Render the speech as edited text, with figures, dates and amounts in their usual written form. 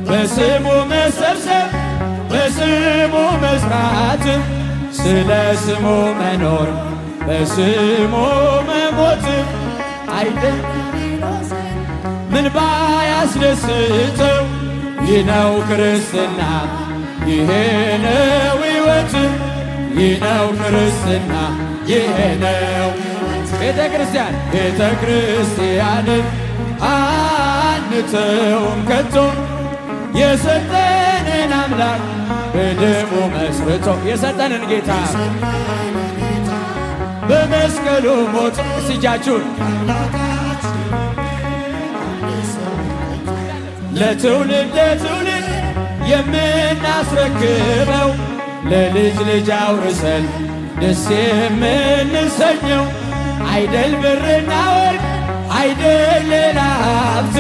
በስሙ መሰብሰብ በስሙ መስራት ስለ ስሙ መኖር በስሙ መሞት አይደል ምን ባያስደስተው ይህ ነው ክርስትና ይሄ ነው ሕይወት ይህ ነው ክርስትና ይሄ ነው ቤተ ክርስቲያንን አንተውም ከቶ የሰጠንን አምላክ በደሙ መስርቶ የሰጠንን ጌታ በመስቀሉ ሞት እጃችሁን ለትውልድ ለትውልድ የምናስረክበው ለልጅ ልጅ አውርሰን ደስ የምንሰኘው አይደል ብርና ወርቅ አይደል ሌላ ሀብት